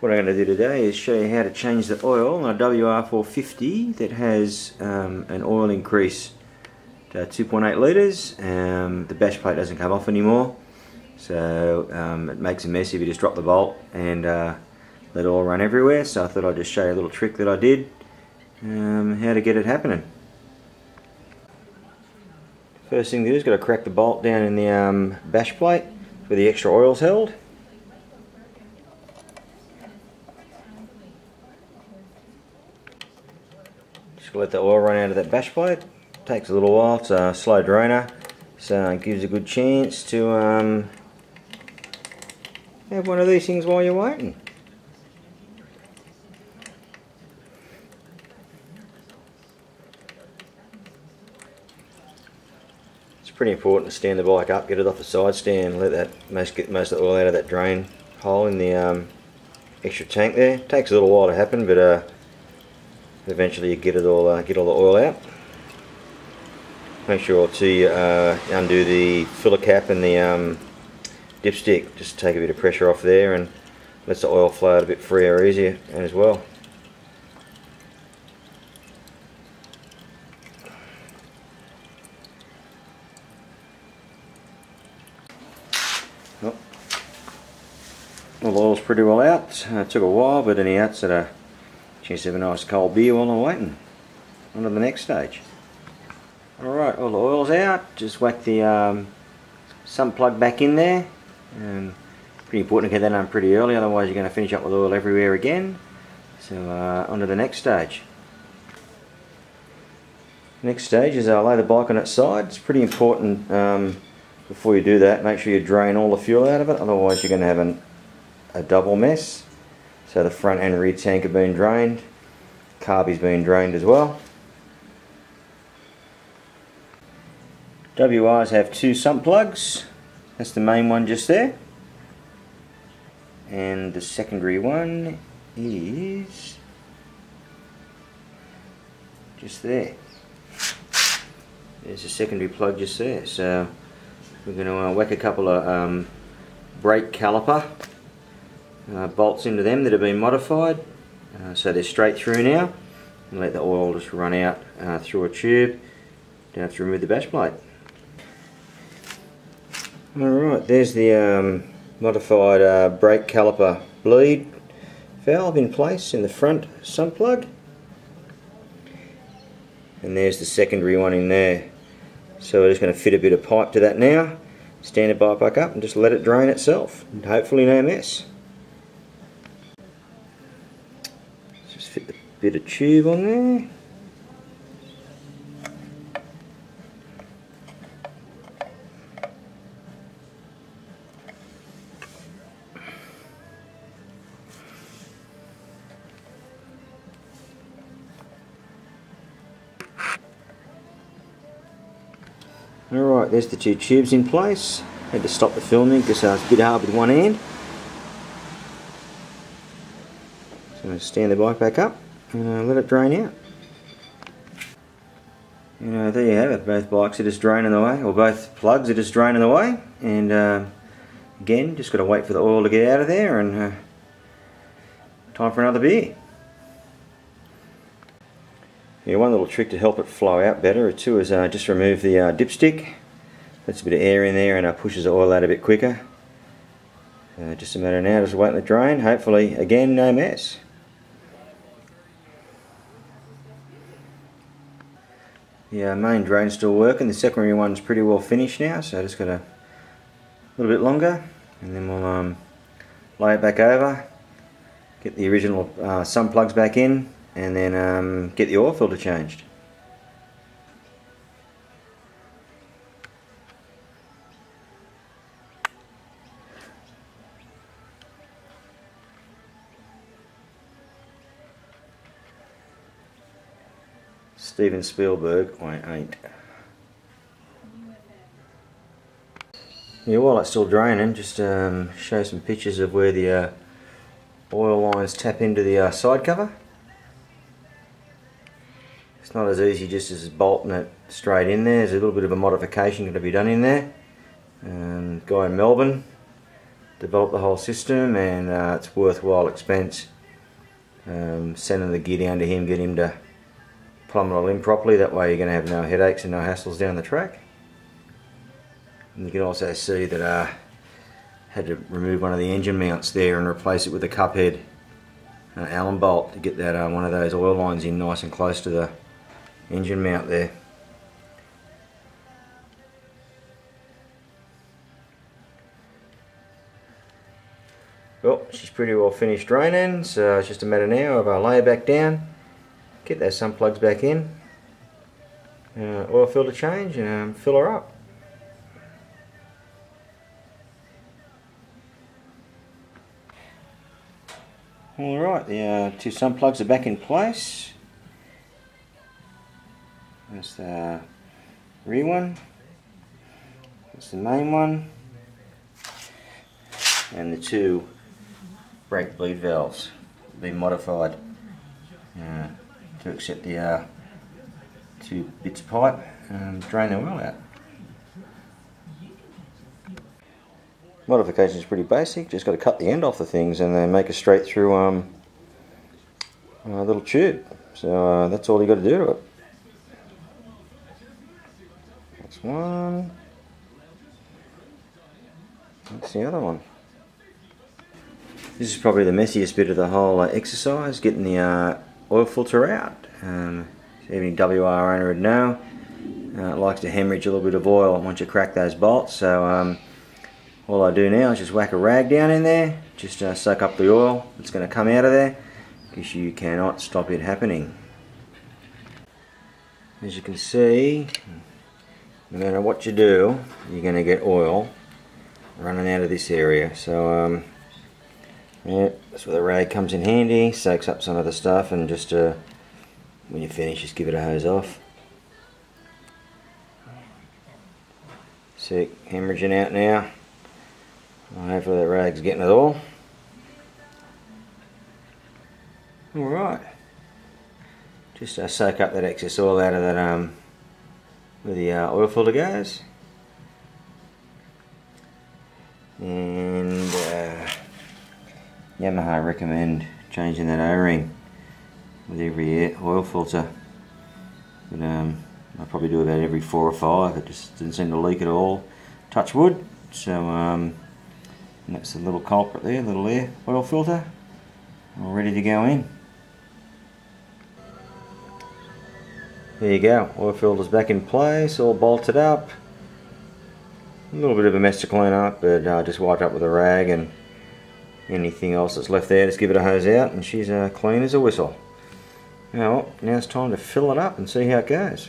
What I'm going to do today is show you how to change the oil on a WR450 that has an oil increase to 2.8 litres. The bash plate doesn't come off anymore, so it makes a mess if you just drop the bolt and let oil run everywhere. So I thought I'd just show you a little trick that I did, how to get it happening. First thing to do is got to crack the bolt down in the bash plate where the extra oil's held. Just let the oil run out of that bash plate. Takes a little while, it's a slow drainer, so it gives a good chance to have one of these things while you're waiting. It's pretty important to stand the bike up, get it off the side stand, let that get most of the oil out of that drain hole in the extra tank there. Takes a little while to happen, but eventually you get all the oil out. Make sure to undo the filler cap and the dipstick. Just take a bit of pressure off there and lets the oil flow out a bit freer, easier as well. Well, the oil's pretty well out. It took a while, but anyhow, it's a chance to have a nice cold beer while I'm waiting. On to the next stage. Alright, all the oil's out. Just whack the sump plug back in there. Pretty important to get that done pretty early, otherwise you're going to finish up with oil everywhere again. So on to the next stage. Next stage is lay the bike on its side. It's pretty important before you do that, make sure you drain all the fuel out of it, otherwise you're going to have a double mess. So the front and rear tank have been drained, carby's been drained as well. WRs have two sump plugs. That's the main one just there, and the secondary one is just there. There's a secondary plug just there. So we're going to whack a couple of brake caliper bolts into them that have been modified, so they're straight through now, and let the oil just run out through a tube. Don't have to remove the bash plate. Alright, there's the modified brake caliper bleed valve in place in the front sump plug, and there's the secondary one in there. So we're just going to fit a bit of pipe to that now, stand the bike back up and just let it drain itself, and hopefully no mess. Just fit the bit of tube on there. Alright, there's the two tubes in place. Had to stop the filming because it's a bit hard with one hand. So I'm going to stand the bike back up and let it drain out. There you have it. Both bikes are just draining away, or both plugs are just draining away. And again, just got to wait for the oil to get out of there, and time for another beer. Yeah, one little trick to help it flow out better too is just remove the dipstick. Puts a bit of air in there and pushes the oil out a bit quicker. Just a matter now, just waiting to drain. Hopefully, again, no mess. The main drain's still working. The secondary one's pretty well finished now, so I just got a little bit longer, and then we'll lay it back over, get the original sump plugs back in, and then get the oil filter changed. Steven Spielberg, I ain't. Yeah, while it's still draining, just show some pictures of where the oil lines tap into the side cover. It's not as easy just as bolting it straight in there. There's a little bit of a modification going to be done in there. Guy in Melbourne develop the whole system, and it's worthwhile expense. Sending the gear down to him, get him to plumb it all in properly. That way you're going to have no headaches and no hassles down the track. And you can also see that I had to remove one of the engine mounts there and replace it with a cup head Allen bolt to get that one of those oil lines in nice and close to the engine mount there. Well, she's pretty well finished draining, so it's just a matter now of I lay her back down, get those sun plugs back in, oil filter change, and fill her up. Alright, the two sun plugs are back in place. That's the rear one, that's the main one, and the two brake bleed valves have been modified to accept the two bits of pipe and drain the oil out. Modification is pretty basic, just got to cut the end off the things and then make a straight through a little tube. So that's all you got to do to it. That's one, that's the other one. This is probably the messiest bit of the whole exercise, getting the oil filter out. Any WR owner would know, it likes to hemorrhage a little bit of oil once you crack those bolts. So all I do now is just whack a rag down in there, just soak up the oil that's going to come out of there, because you cannot stop it happening. As you can see, no matter what you do, you're going to get oil running out of this area. So yeah, that's where the rag comes in handy, soaks up some of the stuff, and just when you finish, just give it a hose off. See, hemorrhaging out now. Well, hopefully that rag's getting it all. Alright, just soak up that excess oil out of that where the oil filter goes. And Yamaha recommend changing that O-ring with every oil filter, but I probably do about every 4 or 5. It just didn't seem to leak at all, touch wood. So and that's the little culprit there, little air oil filter, all ready to go in. There you go, oil filter's back in place, all bolted up. A little bit of a mess to clean up, but just wiped up with a rag, and anything else that's left there, just give it a hose out, and she's clean as a whistle. Now it's time to fill it up and see how it goes.